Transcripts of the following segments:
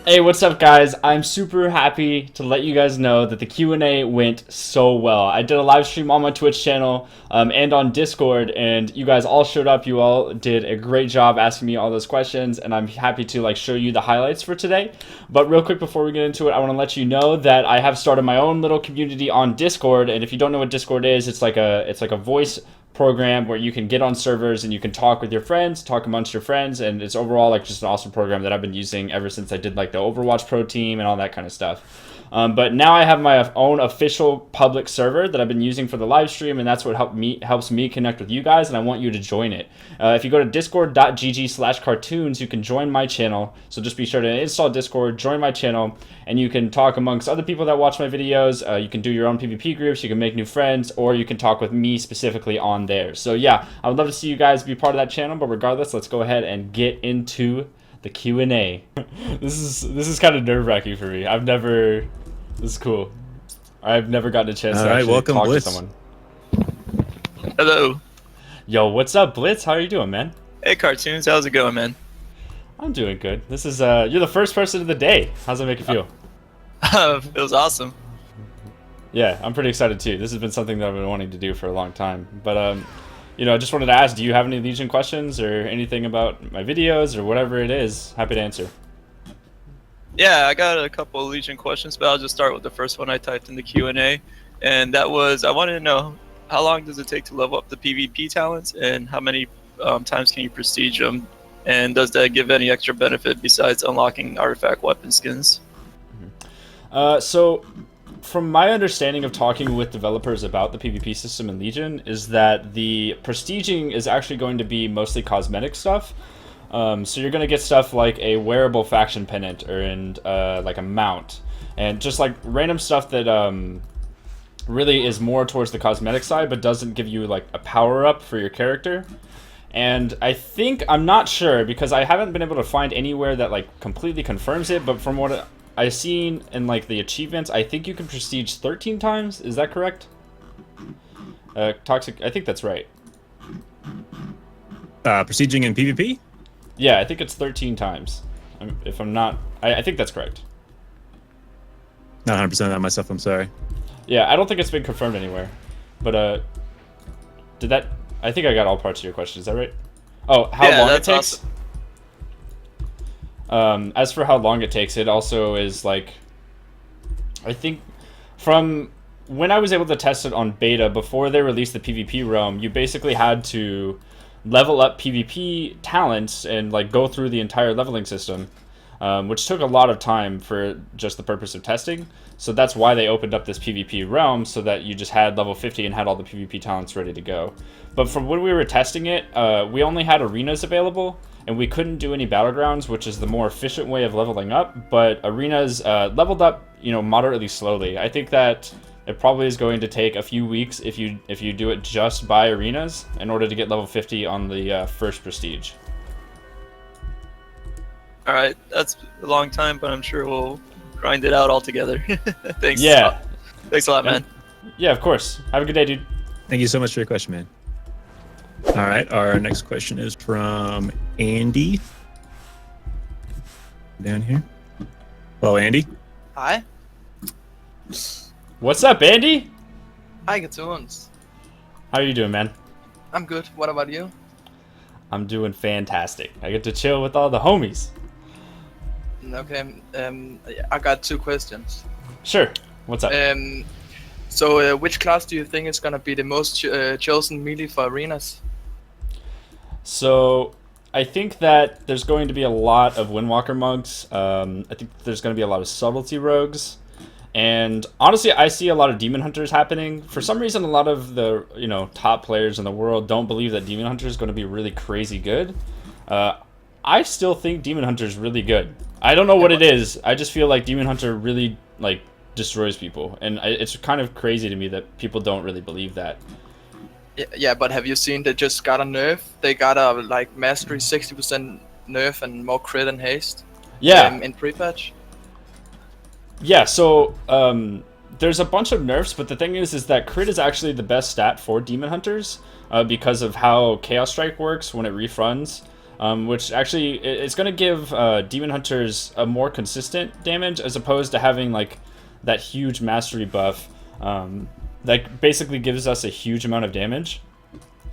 Hey, what's up guys? I'm super happy to let you guys know that the Q&A went so well. I did a live stream on my Twitch channel and on Discord, and you guys all showed up. You all did a great job asking me all those questions, and I'm happy to show you the highlights for today. But real quick before we get into it, I want to let you know that I have started my own little community on Discord, and if you don't know what Discord is, it's like a voice program where you can get on servers and you can talk with your friends, talk amongst your friends, and it's overall just an awesome program that I've been using ever since I did the Overwatch Pro team and all that kind of stuff. But now I have my own official public server that I've been using for the live stream, and that's what helps me connect with you guys, and I want you to join it. If you go to discord.gg/cartoonz, you can join my channel. So just be sure to install Discord, join my channel, and you can talk amongst other people that watch my videos. You can do your own PvP groups, you can make new friends, or you can talk with me specifically on there. So yeah, I would love to see you guys be part of that channel, but regardless, let's go ahead and get into the Q&A. This is kind of nerve-wracking for me. This is cool. I've never gotten a chance to actually talk to someone. Hello. Yo, what's up, Blitz? How are you doing, man? Hey, Cartoonz. How's it going, man? I'm doing good. This is you're the first person of the day. How's that make you feel? It was awesome. Yeah, I'm pretty excited too. This has been something that I've been wanting to do for a long time. But I just wanted to ask, do you have any Legion questions or anything about my videos or whatever it is? Happy to answer. Yeah, I got a couple of Legion questions, but I'll just start with the first one I typed in the Q&A, and that was, I wanted to know, how long does it take to level up the PvP talents, and how many times can you prestige them, and does that give any extra benefit besides unlocking artifact weapon skins? So, from my understanding of talking with developers about the PvP system in Legion, is that the prestiging is actually going to be mostly cosmetic stuff. So you're going to get stuff like a wearable faction pennant and like a mount, and just random stuff that really is more towards the cosmetic side but doesn't give you a power up for your character. And I'm not sure because I haven't been able to find anywhere that completely confirms it, but from what I've seen in the achievements, I think you can prestige 13 times. Is that correct? Toxic, I think that's right. Prestiging in PvP? Yeah, I think it's 13 times. If I'm not... I think that's correct. Not 100% of that myself, I'm sorry. Yeah, I don't think it's been confirmed anywhere. But, did that... I think I got all parts of your question, is that right? Oh, how long it takes? Awesome. As for how long it takes, it also is I think from when I was able to test it on beta, before they released the PvP realm, you basically had to level up PvP talents and go through the entire leveling system, which took a lot of time for just the purpose of testing. So that's why they opened up this PvP realm, so that you just had level 50 and had all the PvP talents ready to go. But from when we were testing it, we only had arenas available, and we couldn't do any battlegrounds, which is the more efficient way of leveling up. But arenas leveled up, moderately slowly. I think that it probably is going to take a few weeks if you do it just by arenas in order to get level 50 on the first prestige. All right, that's a long time, but I'm sure we'll grind it out all together. Thanks. Yeah. Thanks a lot, man. Yeah, of course. Have a good day, dude. Thank you so much for your question, man. All right, our next question is from Andy. Down here. Hello, Andy. Hi. What's up, Andy? Hi, Cartoonz. How are you doing, man? I'm good. What about you? I'm doing fantastic. I get to chill with all the homies. Okay. I got two questions. Sure. What's up? So which class do you think is gonna be the most chosen melee for arenas? So I think that there's going to be a lot of Windwalker mugs. I think there's going to be a lot of subtlety rogues. And honestly, I see a lot of Demon Hunters happening. For some reason, a lot of the top players in the world don't believe that Demon Hunter is going to be really crazy good. I still think Demon Hunter is really good. I don't know what it is. I just feel like Demon Hunter really destroys people, and it's kind of crazy to me that people don't really believe that. Yeah, but have you seen they just got a nerf? They got a mastery 60% nerf and more crit and haste. Yeah. In pre-patch. Yeah. So there's a bunch of nerfs, but the thing is that crit is actually the best stat for Demon Hunters because of how Chaos Strike works when it refunds. which actually it's going to give Demon Hunters a more consistent damage as opposed to having like that huge mastery buff that basically gives us a huge amount of damage.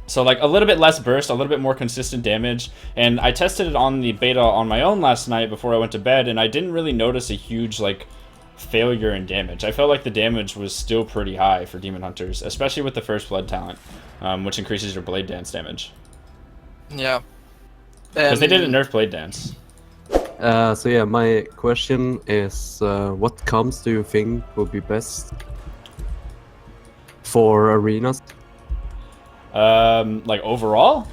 So like a little bit less burst, a little bit more consistent damage, and I tested it on the beta on my own last night before I went to bed, and I didn't really notice a huge like failure in damage. I felt like the damage was still pretty high for Demon Hunters, especially with the First Blood talent, which increases your Blade Dance damage. Yeah. Because they didn't nerf Blade Dance. So yeah, my question is, what comps do you think would be best for arenas? Like overall?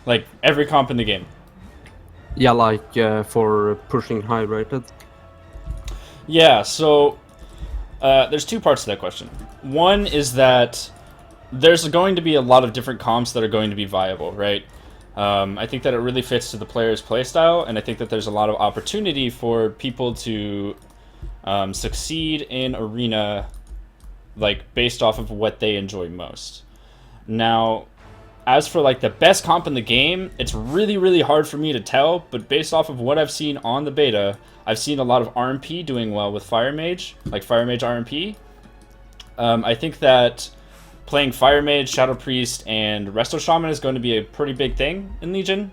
Like every comp in the game? Yeah, like for pushing high rated. Yeah, so there's two parts to that question. One is that there's going to be a lot of different comps that are going to be viable, right? I think that it really fits to the player's playstyle, and I think that there's a lot of opportunity for people to succeed in arena, like based off of what they enjoy most. Now, as for like the best comp in the game, it's really, really hard for me to tell, but based off of what I've seen on the beta, I've seen a lot of RMP doing well with Fire Mage, like Fire Mage RMP. I think that playing Fire Mage, Shadow Priest, and Resto Shaman is going to be a pretty big thing in Legion.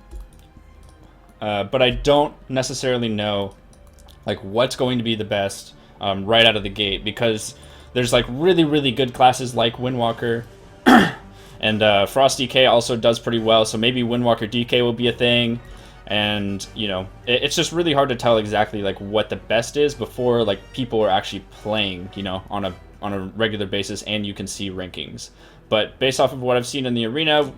But I don't necessarily know like what's going to be the best right out of the gate, because there's like really, really good classes like Windwalker, and Frost DK also does pretty well, so maybe Windwalker DK will be a thing. And you know, it's just really hard to tell exactly like what the best is before like people are actually playing, you know, on a regular basis, and you can see rankings. But based off of what I've seen in the arena,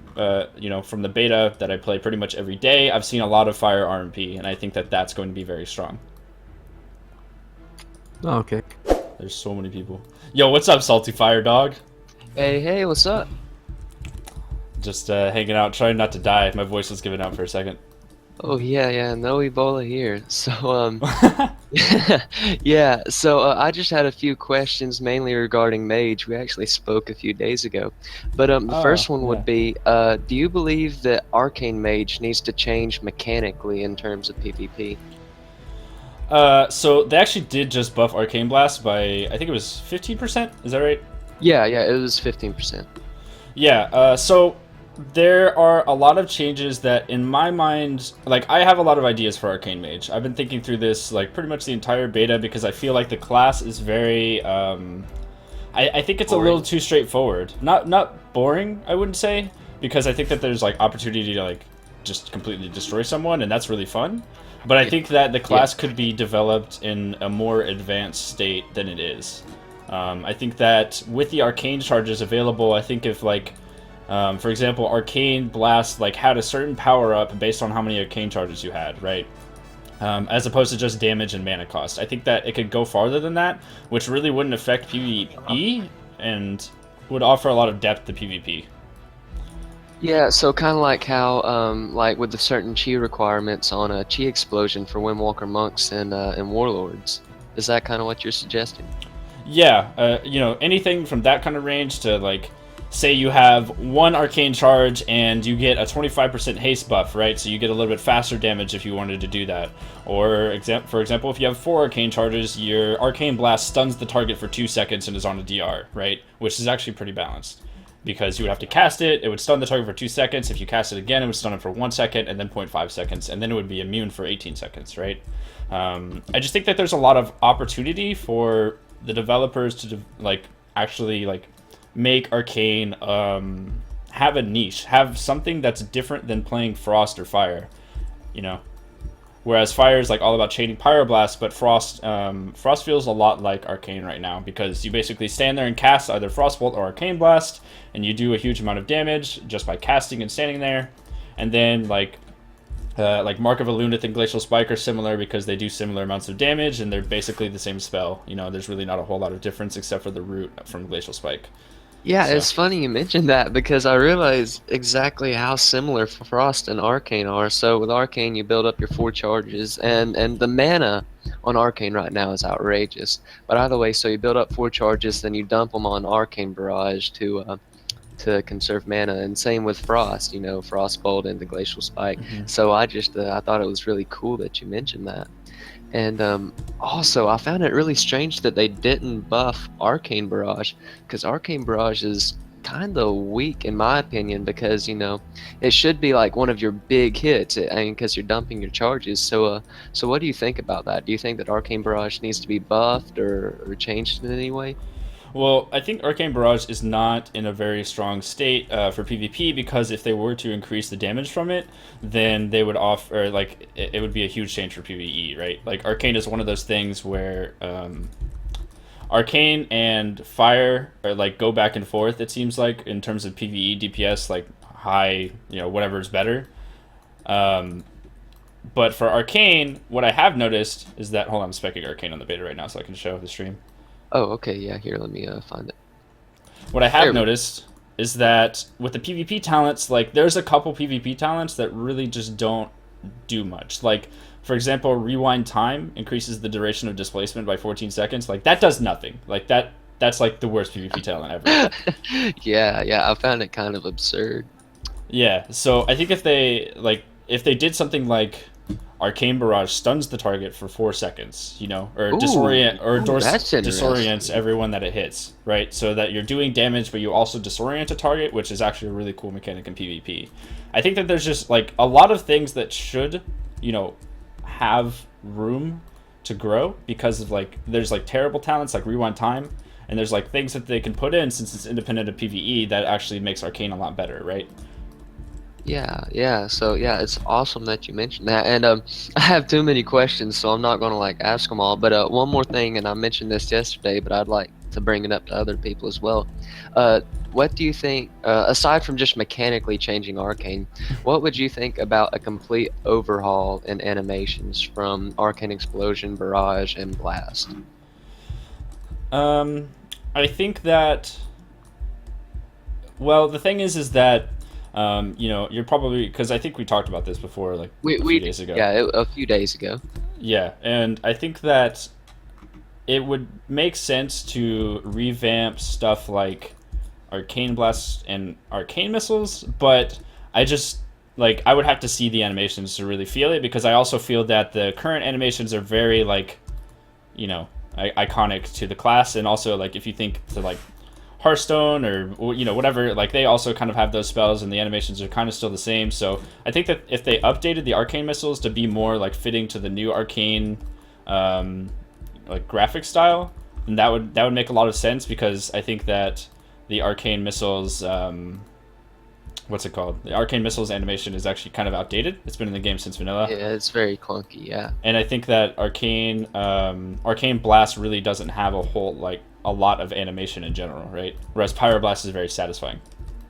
you know, from the beta that I play pretty much every day, I've seen a lot of Fire RMP, and I think that that's going to be very strong. Okay. There's so many people. Yo, what's up, Salty Fire Dog? Hey, what's up? Just hanging out, trying not to die. My voice was giving out for a second. Oh yeah, no Ebola here. So yeah, so I just had a few questions mainly regarding Mage. We actually spoke a few days ago, but the first one would be, do you believe that Arcane Mage needs to change mechanically in terms of PvP? So they actually did just buff Arcane Blast by, I think it was 15%. Is that right? Yeah, it was 15%. Yeah. So there are a lot of changes that, in my mind, like I have a lot of ideas for Arcane Mage. I've been thinking through this like pretty much the entire beta, because I feel like the class is very, I think it's boring. A little too straightforward. Not boring, I wouldn't say, because I think that there's like opportunity to like just completely destroy someone, and that's really fun. But I think that the class could be developed in a more advanced state than it is. I think that with the arcane charges available, I think if like, for example, Arcane Blast like had a certain power up based on how many arcane charges you had, right? As opposed to just damage and mana cost. I think that it could go farther than that, which really wouldn't affect PvE and would offer a lot of depth to PvP. Yeah, so kind of like how, like with the certain chi requirements on a chi explosion for Windwalker monks and warlords. Is that kind of what you're suggesting? Yeah, you know, anything from that kind of range to like, say you have one arcane charge and you get a 25% haste buff, right? So you get a little bit faster damage if you wanted to do that. Or for example, if you have 4 arcane charges, your arcane blast stuns the target for 2 seconds and is on a DR, right? Which is actually pretty balanced, because you would have to cast it, it would stun the target for 2 seconds. If you cast it again, it would stun it for 1 second, and then 0.5 seconds, and then it would be immune for 18 seconds, right? I just think that there's a lot of opportunity for the developers to like actually like make Arcane have a niche, have something that's different than playing Frost or Fire, you know? Whereas Fire is like all about chaining Pyroblast, but Frost feels a lot like Arcane right now, because you basically stand there and cast either Frostbolt or Arcane Blast, and you do a huge amount of damage just by casting and standing there. And then like Mark of a Lunatic and Glacial Spike are similar because they do similar amounts of damage, and they're basically the same spell. You know, there's really not a whole lot of difference except for the root from Glacial Spike. Yeah, So. It's funny you mentioned that, because I realized exactly how similar Frost and Arcane are. So with Arcane, you build up your 4 charges, and the mana on Arcane right now is outrageous. But either way, so you build up 4 charges, then you dump them on Arcane Barrage to to conserve mana, and same with Frost. You know, Frostbolt and the Glacial Spike. Mhm. So I thought it was really cool that you mentioned that. And also, I found it really strange that they didn't buff Arcane Barrage, because Arcane Barrage is kind of weak in my opinion, because you know it should be like one of your big hits. I mean, because you're dumping your charges. So what do you think about that? Do you think that Arcane Barrage needs to be buffed or changed in any way? Well, I think Arcane Barrage is not in a very strong state for PvP, because if they were to increase the damage from it, then they would offer, like, it would be a huge change for PvE, right? Like, Arcane is one of those things where Arcane and Fire are, like, go back and forth, it seems like, in terms of PvE, DPS, like, high, you know, whatever's better. But for Arcane, what I have noticed is that, hold on, I'm specking Arcane on the beta right now so I can show the stream. Oh, okay, yeah. Here, let me find it. What I There have we- noticed is that with the PvP talents, like, there's a couple PvP talents that really just don't do much. Like, for example, Rewind Time increases the duration of displacement by 14 seconds. Like, that does nothing. Like, that's like the worst PvP talent ever. Yeah, I found it kind of absurd. Yeah, so I think if they did something like Arcane Barrage stuns the target for 4 seconds, you know, or Ooh, that's interesting. disorients everyone that it hits, right? So that you're doing damage, but you also disorient a target, which is actually a really cool mechanic in PvP. I think that there's just like a lot of things that should, you know, have room to grow, because of like there's like terrible talents like Rewind Time, and there's like things that they can put in since it's independent of PvE that actually makes Arcane a lot better, right? Yeah. So yeah, it's awesome that you mentioned that. And I have too many questions, so I'm not gonna like ask them all. But one more thing, and I mentioned this yesterday, but I'd like to bring it up to other people as well. What do you think, aside from just mechanically changing Arcane, what would you think about a complete overhaul in animations from Arcane Explosion, Barrage, and Blast? I think that. Well, the thing is that. You know, you're probably, because I think we talked about this before, like a few days ago. Yeah, a few days ago. Yeah, and I think that it would make sense to revamp stuff like Arcane Blast and Arcane Missiles, but I just, like, I would have to see the animations to really feel it, because I also feel that the current animations are very, like, you know, iconic to the class, and also, like, if you think to, like, Hearthstone or, you know, whatever, like, they also kind of have those spells and the animations are kind of still the same. So I think that if they updated the Arcane Missiles to be more like fitting to the new Arcane like graphic style, then that would make a lot of sense, because I think that the Arcane Missiles what's it called? The Arcane Missiles animation is actually kind of outdated. It's been in the game since vanilla. Yeah, it's very clunky, yeah. And I think that Arcane Blast really doesn't have a lot of animation in general, right? Whereas Pyroblast is very satisfying.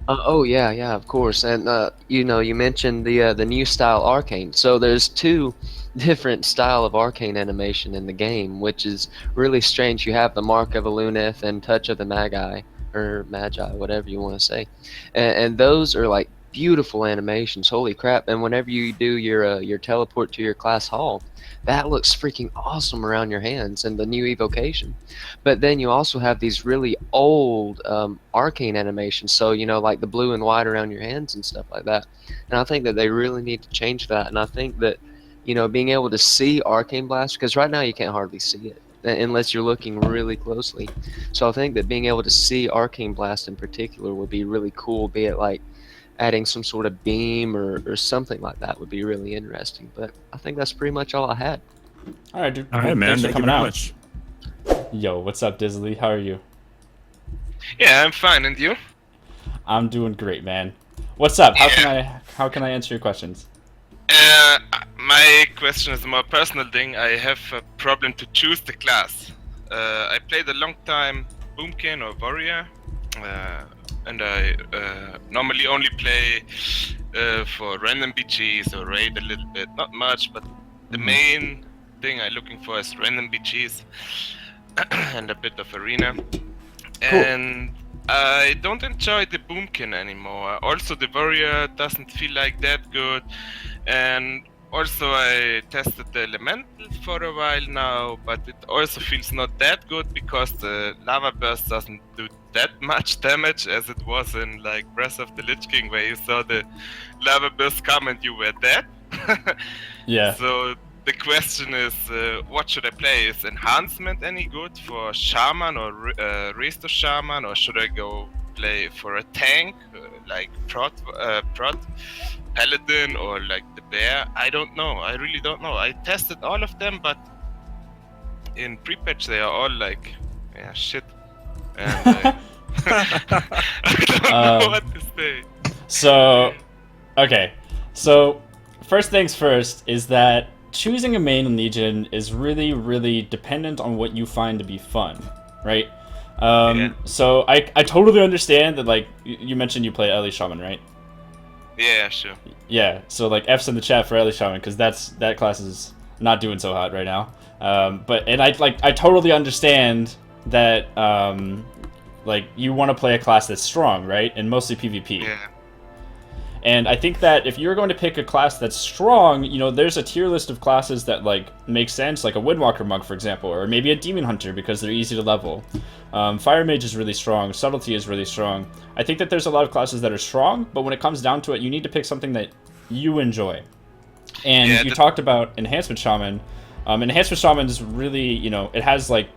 Oh yeah, of course. And you know, you mentioned the new style Arcane. So there's two different style of Arcane animation in the game, which is really strange. You have the Mark of a Luneth and Touch of the Magi, or Magi, whatever you want to say, and those are like beautiful animations. Holy crap! And whenever you do your teleport to your class hall, that looks freaking awesome around your hands and the new evocation. But then you also have these really old Arcane animations, so you know, like the blue and white around your hands and stuff like that. And I think that they really need to change that. And I think that, you know, being able to see Arcane Blast, because right now you can't hardly see it unless you're looking really closely. So I think that being able to see Arcane Blast in particular would be really cool, be it like adding some sort of beam or something like that would be really interesting. But I think that's pretty much all I had. All right, dude. All right, man. Thanks for Thank you coming very out. much. Yo, what's up, Dizzly? How are you? Yeah, I'm fine, and you? I'm doing great, man. What's up? How can I answer your questions? My question is a more personal thing. I have a problem to choose the class. I played a long time Boomkin or Warrior, and I normally only play for random BGs or raid a little bit. Not much, but the main thing I'm looking for is random BGs and a bit of arena. And I don't enjoy the Boomkin anymore. Also, the Warrior doesn't feel like that good. And also I tested the Elemental for a while now, but it also feels not that good because the Lava Burst doesn't do that much damage as it was in like Breath of the Lich King, where you saw the Lava Burst come and you were dead. Yeah. So the question is, what should I play? Is Enhancement any good for Shaman or Restore Shaman, or should I go play for a tank like Prot Paladin or like the Bear? I don't know. I really don't know. I tested all of them, but in pre-patch they are all like, yeah, shit. And I don't know what to say. So, okay. So, first things first is that choosing a main in Legion is really, really dependent on what you find to be fun, right? So I totally understand that, like, you mentioned you play Elemental Shaman, right? Yeah, sure. Yeah, so like F's in the chat for Elemental Shaman, because that class is not doing so hot right now. I totally understand that like you want to play a class that's strong, right? And mostly PvP. Yeah. And I think that if you're going to pick a class that's strong, you know, there's a tier list of classes that like make sense, like a Windwalker Monk, for example, or maybe a Demon Hunter because they're easy to level. Fire Mage is really strong. Subtlety is really strong. I think that there's a lot of classes that are strong, but when it comes down to it, you need to pick something that you enjoy. And Yeah, you talked about Enhancement Shaman. Enhancement Shaman is really, you know, it has like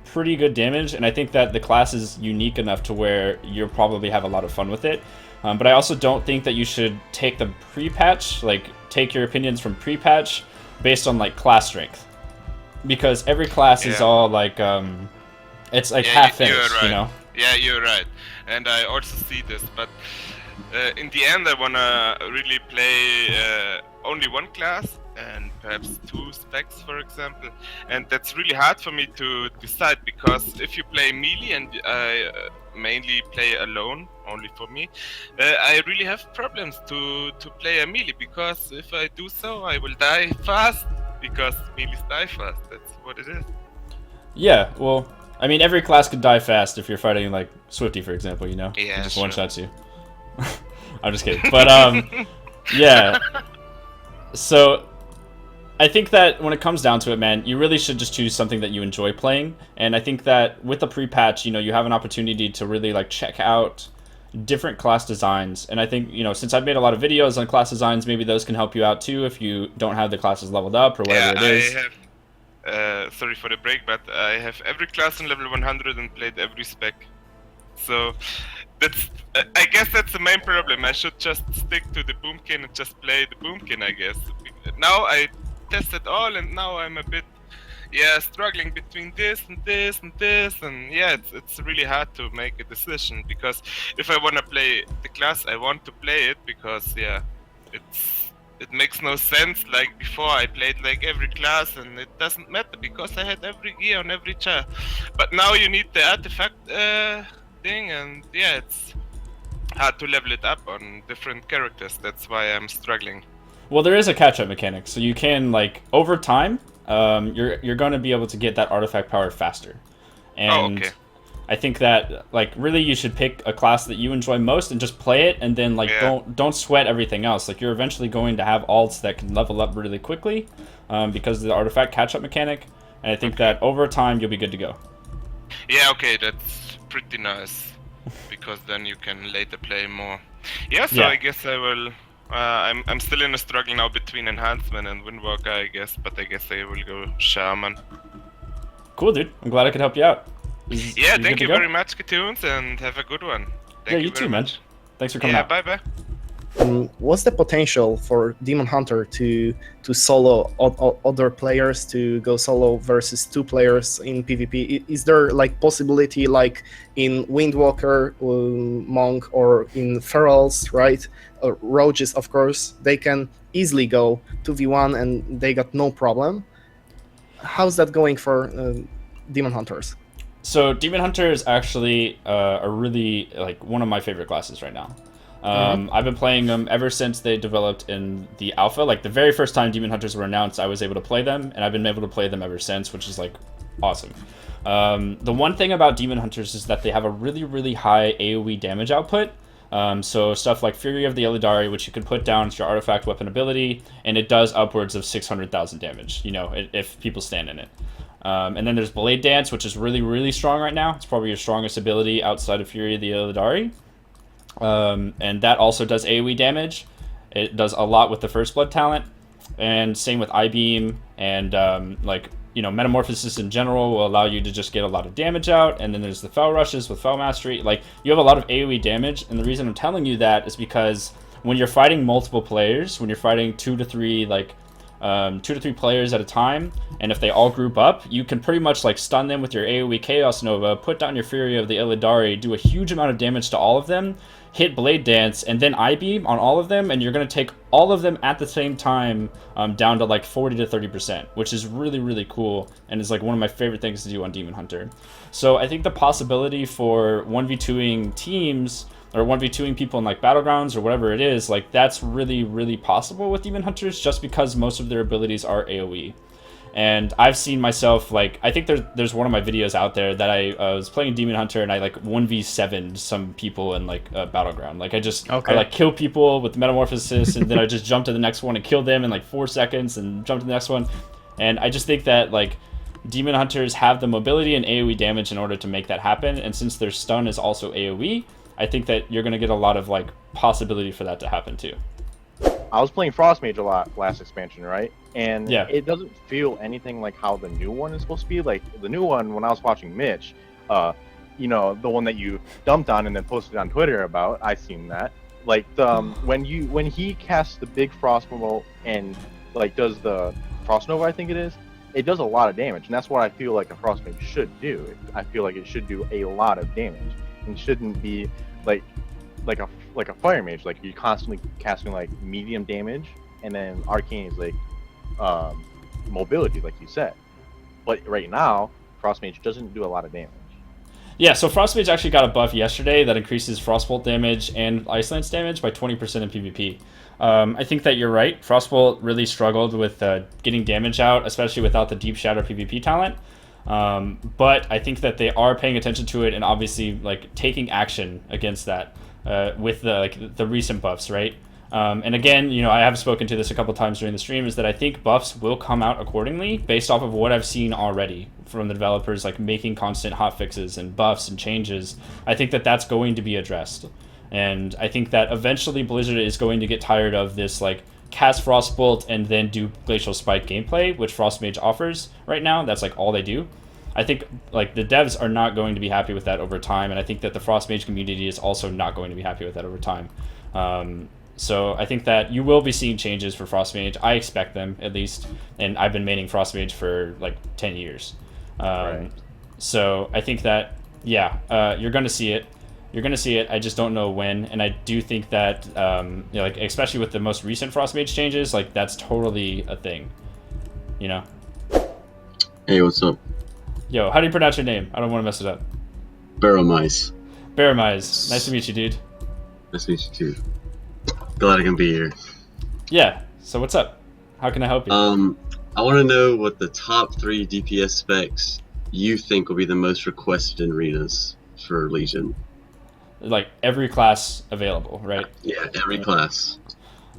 pretty good damage, and I think that the class is unique enough to where you'll probably have a lot of fun with it. But I also don't think that you should take the pre-patch, like take your opinions from pre-patch based on like class strength, because every class is all like it's like half finished, right. you know. Yeah, you're right, and I also see this, but in the end, I wanna really play only one class and perhaps 2 specs, for example, and that's really hard for me to decide, because if you play melee and I mainly play alone, only for me, I really have problems to play a melee, because if I do so, I will die fast, because melees die fast. That's what it is. Yeah, well, I mean, every class could die fast if you're fighting like Swifty, for example, you know. Yeah, It just sure. one-shots you. I'm just kidding, but yeah. So I think that when it comes down to it, man, you really should just choose something that you enjoy playing. And I think that with the pre-patch, you know, you have an opportunity to really like check out different class designs. And I think, you know, since I've made a lot of videos on class designs, maybe those can help you out too if you don't have the classes leveled up or whatever it is. I have, sorry for the break, but I have every class on level 100 and played every spec. So that's, I guess that's the main problem. I should just stick to the Boomkin and just play the Boomkin, I guess. Now I tested all, and now I'm a bit, struggling between this and this and this, and it's really hard to make a decision, because if I want to play the class, I want to play it, because it makes no sense. Like before, I played like every class, and it doesn't matter because I had every gear on every chair. But now you need the artifact thing, and it's hard to level it up on different characters. That's why I'm struggling. Well, there is a catch-up mechanic, so you can, like, over time, you're going to be able to get that artifact power faster. And okay. I think that, like, really you should pick a class that you enjoy most and just play it, and then, like, don't sweat everything else. Like, you're eventually going to have alts that can level up really quickly because of the artifact catch-up mechanic, and I think that over time you'll be good to go. Yeah, okay, that's pretty nice, because then you can later play more. Yeah, so I guess I will... I'm still in a struggle now between Enhancement and Windwalker, I guess, but I guess I will go Shaman. Cool, dude. I'm glad I could help you out. Thank you very much, Cartoonz, and have a good one. Thank you too, man. much. Thanks for coming out. Bye-bye. What's the potential for Demon Hunter to solo other players, to go solo versus 2 players in PvP? Is there like possibility like in Windwalker, Monk, or in Ferals, right? Roaches, of course, they can easily go 2v1 and they got no problem. How's that going for Demon Hunters? So Demon Hunter is actually a really like one of my favorite classes right now. I've been playing them ever since they developed in the alpha. Like the very first time Demon Hunters were announced, I was able to play them, and I've been able to play them ever since, which is like awesome. The one thing about Demon Hunters is that they have a really, really high AoE damage output. So stuff like Fury of the Illidari, which you can put down as your artifact weapon ability, and it does upwards of 600,000 damage, you know, if people stand in it. And then there's Blade Dance, which is really, really strong right now. It's probably your strongest ability outside of Fury of the Illidari. And that also does AoE damage. It does a lot with the First Blood talent. And same with I-Beam, and you know, Metamorphosis in general will allow you to just get a lot of damage out. And then there's the Fel Rushes with Fel Mastery. Like, you have a lot of AoE damage, and the reason I'm telling you that is because when you're fighting multiple players, when you're fighting 2 to 3 players at a time, and if they all group up, you can pretty much like stun them with your AoE Chaos Nova, put down your Fury of the Illidari, do a huge amount of damage to all of them, hit Blade Dance, and then I-Beam on all of them, and you're going to take all of them at the same time down to like 40 to 30%, which is really, really cool, and is like one of my favorite things to do on Demon Hunter. So I think the possibility for 1v2ing teams, or 1v2ing people in like Battlegrounds or whatever it is, like that's really, really possible with Demon Hunters, just because most of their abilities are AoE. And I've seen myself, like, I think there's one of my videos out there that I was playing Demon Hunter, and I like 1v7'd some people in like a Battleground. Like I like kill people with Metamorphosis, and then I just jump to the next one and kill them in like 4 seconds and jump to the next one. And I just think that like Demon Hunters have the mobility and AoE damage in order to make that happen. And since their stun is also AoE, I think that you're going to get a lot of like possibility for that to happen too. I was playing Frost Mage a lot last expansion, right? And yeah, it doesn't feel anything like how the new one is supposed to be. Like the new one, when I was watching Mitch, you know, the one that you dumped on and then posted on Twitter about, I seen that. Like when he casts the big Frost Nova and like does the Frost Nova, I think it does a lot of damage, and that's what I feel like a Frost Mage should do. I feel like it should do a lot of damage and shouldn't be like a Fire Mage, like you're constantly casting like medium damage, and then Arcane is like mobility, like you said. But right now, Frost Mage doesn't do a lot of damage. Yeah, so Frost Mage actually got a buff yesterday that increases Frostbolt damage and Ice Lance damage by 20% in PvP. I think that you're right. Frostbolt really struggled with getting damage out, especially without the Deep Shadow PvP talent. But I think that they are paying attention to it and obviously like taking action against that with the recent buffs, right? And again, you know, I have spoken to this a couple times during the stream, is that I think buffs will come out accordingly based off of what I've seen already from the developers, like making constant hotfixes and buffs and changes. I think that that's going to be addressed. And I think that eventually Blizzard is going to get tired of this, like, cast Frostbolt and then do Glacial Spike gameplay, which Frostmage offers right now. That's, like, all they do. I think, like, the devs are not going to be happy with that over time, and I think that the Frostmage community is also not going to be happy with that over time. So I think that you will be seeing changes for Frostmage. I expect them, at least, and I've been maining Frostmage for, like, 10 years. Right. So I think that, yeah, you're going to see it. You're going to see it. I just don't know when. And I do think that, you know, like, especially with the most recent Frostmage changes, like, that's totally a thing. You know? Hey, what's up? Yo, how do you pronounce your name? I don't want to mess it up. Barrowmise. Barrowmise. Nice to meet you, dude. Nice to meet you, too. Glad I can be here. Yeah. So what's up? How can I help you? I want to know what the top 3 DPS specs you think will be the most requested in arenas for Legion. Like every class available, right? Yeah, every class.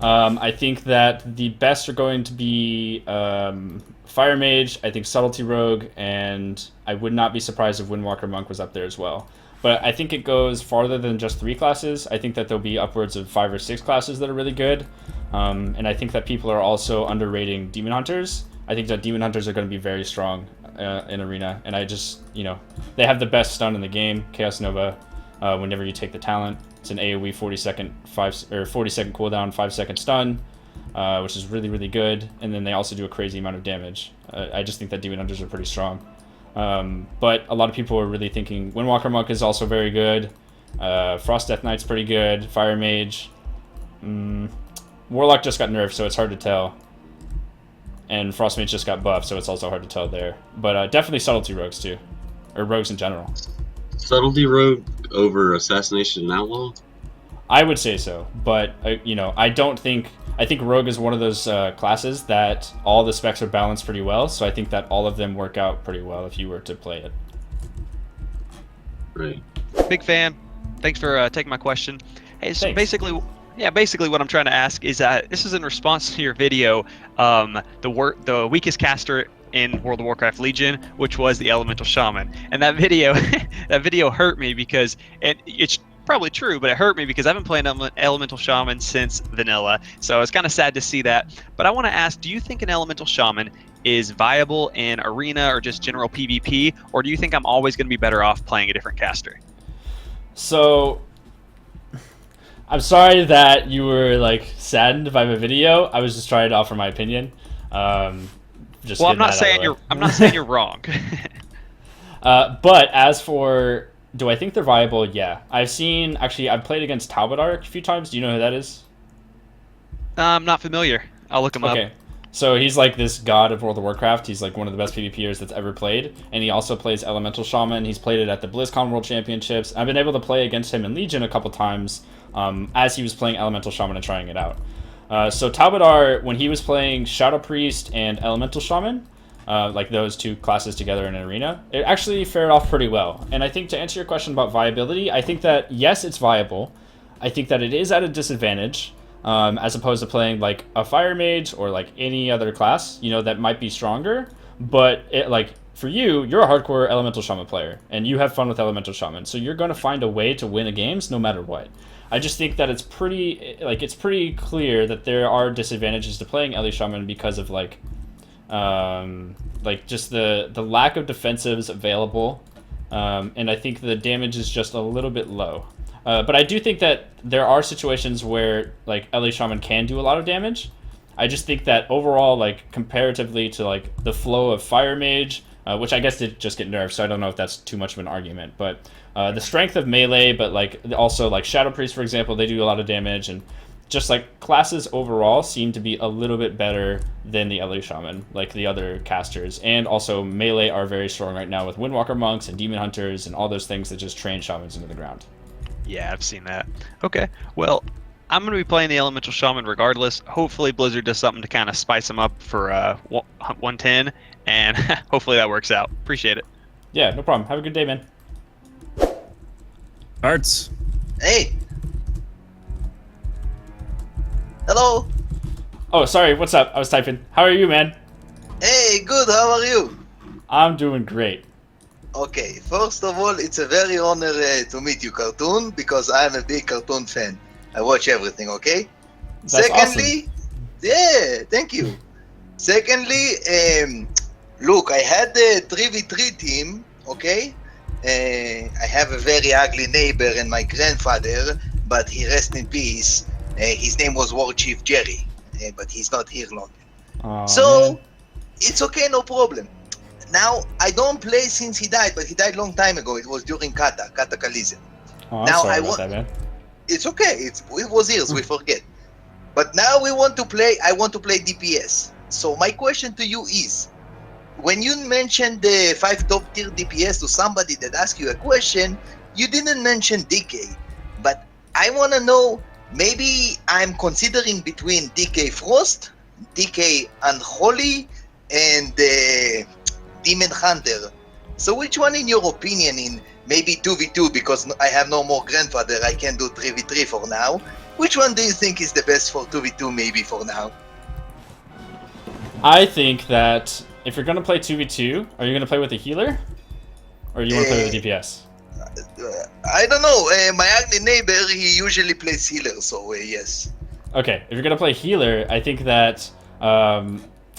I think that the best are going to be Fire Mage, I think Subtlety Rogue, and I would not be surprised if Windwalker Monk was up there as well. But I think it goes farther than just 3 classes. I think that there'll be upwards of 5 or 6 classes that are really good. And I think that people are also underrating Demon Hunters. I think that Demon Hunters are going to be very strong in Arena. And I just, you know, they have the best stun in the game, Chaos Nova. Whenever you take the talent, it's an AoE 40-second cooldown, 5-second stun, which is really, really good. And then they also do a crazy amount of damage. I just think that Demon Hunters are pretty strong. But a lot of people are really thinking Windwalker Monk is also very good. Frost Death Knight's pretty good. Fire Mage. Warlock just got nerfed, so it's hard to tell. And Frost Mage just got buffed, so it's also hard to tell there. But definitely Subtlety Rogues too. Or Rogues in general. Subtlety Rogue over Assassination and Outlaw? I would say so, but you know, I think Rogue is one of those classes that all the specs are balanced pretty well, so I think that all of them work out pretty well if you were to play it. Right. Big fan. Thanks for taking my question. Hey, so Thanks. basically what I'm trying to ask is that this is in response to your video, the weakest caster in World of Warcraft Legion, which was the Elemental Shaman. And that video, that video hurt me because it's probably true, but it hurt me because I've been playing Elemental Shaman since vanilla. So it's kind of sad to see that. But I want to ask, do you think an Elemental Shaman is viable in arena or just general PvP, or do you think I'm always going to be better off playing a different caster? So, I'm sorry that you were like saddened by my video. I was just trying to offer my opinion. Just well, I'm not saying you're wrong. But as for, do I think they're viable? Yeah, I've played against Talbot a few times. Do you know who that is? I'm not familiar. I'll look him up. Okay. So he's like this god of World of Warcraft. He's like one of the best PvPers that's ever played. And he also plays Elemental Shaman. He's played it at the BlizzCon World Championships. I've been able to play against him in Legion a couple times as he was playing Elemental Shaman and trying it out. So Talbot, when he was playing Shadow Priest and Elemental Shaman, like those two classes together in an arena, it actually fared off pretty well. And I think to answer your question about viability, I think that yes, it's viable. I think that it is at a disadvantage. As opposed to playing like a fire mage or like any other class, that might be stronger. But for you, you're a hardcore Elemental Shaman player, and you have fun with Elemental Shaman, so you're going to find a way to win the games no matter what. I just think that it's pretty clear that there are disadvantages to playing Ele Shaman because of just the lack of defensives available, and I think the damage is just a little bit low. But I do think that there are situations where like Ele Shaman can do a lot of damage. I just think that overall, comparatively to the flow of Fire Mage, which I guess did just get nerfed, so I don't know if that's too much of an argument. But the strength of melee, but also Shadow Priest, for example, they do a lot of damage, and just classes overall seem to be a little bit better than the Ele Shaman, like the other casters. And also melee are very strong right now with Windwalker monks and demon hunters and all those things that just train shamans into the ground. Yeah, I've seen that. Okay, well, I'm going to be playing the Elemental Shaman regardless. Hopefully Blizzard does something to kind of spice them up for 110, and hopefully that works out. Appreciate it. Yeah, no problem. Have a good day, man. Arts. Hey. Hello. Oh, sorry. What's up? I was typing. How are you, man? Hey, good. How are you? I'm doing great. Okay, first of all, it's a very honor to meet you, Cartoon, because I'm a big cartoon fan. I watch everything, okay? That's Secondly, awesome. Yeah, thank you. Secondly, look, I had the 3v3 team, okay? I have a very ugly neighbor and my grandfather, but he rest in peace. His name was War Chief Jerry, but he's not here long. Oh, so, man. It's okay, no problem. Now, I don't play since he died, but he died long time ago. It was during Cataclysm. Oh, I'm now sorry about that, man. It's okay. It was years. We forget. But now I want to play DPS. So my question to you is, when you mentioned the 5 top tier DPS to somebody that asked you a question, you didn't mention DK. But I want to know, maybe I'm considering between DK Frost, DK Unholy, and Demon Hunter. So which one, in your opinion, in maybe 2v2, because I have no more grandfather, I can do 3v3 for now. Which one do you think is the best for 2v2 maybe for now? I think that if you're going to play 2v2, are you going to play with a healer? Or do you want to play with a DPS? I don't know. My ugly neighbor, he usually plays healer, so yes. Okay, if you're going to play healer, I think that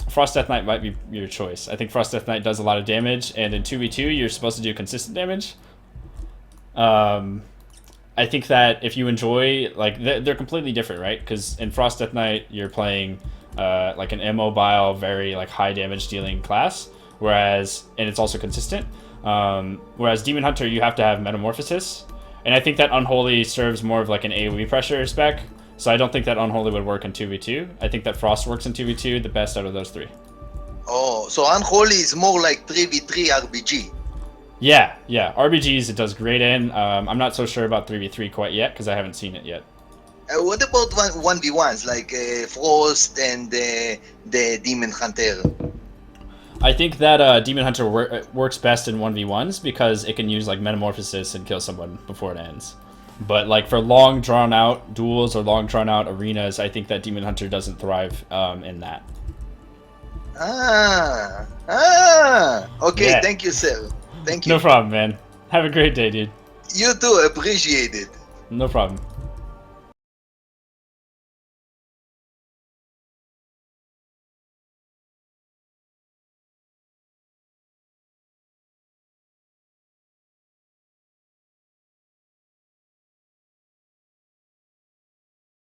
Frost Death Knight might be your choice. I think Frost Death Knight does a lot of damage, and in 2v2, you're supposed to do consistent damage. I think that if you enjoy, they're completely different, right? Because in Frost Death Knight, you're playing an immobile, very high damage dealing class, and it's also consistent. Whereas Demon Hunter, you have to have Metamorphosis, and I think that Unholy serves more of an AoE pressure spec. So I don't think that Unholy would work in 2v2. I think that Frost works in 2v2, the best out of those three. Oh, so Unholy is more like 3v3 RPG. Yeah. RBGs it does great in. I'm not so sure about 3v3 quite yet, because I haven't seen it yet. What about 1v1s, like Frost and the Demon Hunter? I think that Demon Hunter works best in 1v1s, because it can use Metamorphosis and kill someone before it ends. But like for long drawn out duels or long drawn out arenas, I think that Demon Hunter doesn't thrive in that. Okay, Yeah. thank you, sir. Thank you. No problem, man. Have a great day, dude. You too, appreciate it. No problem.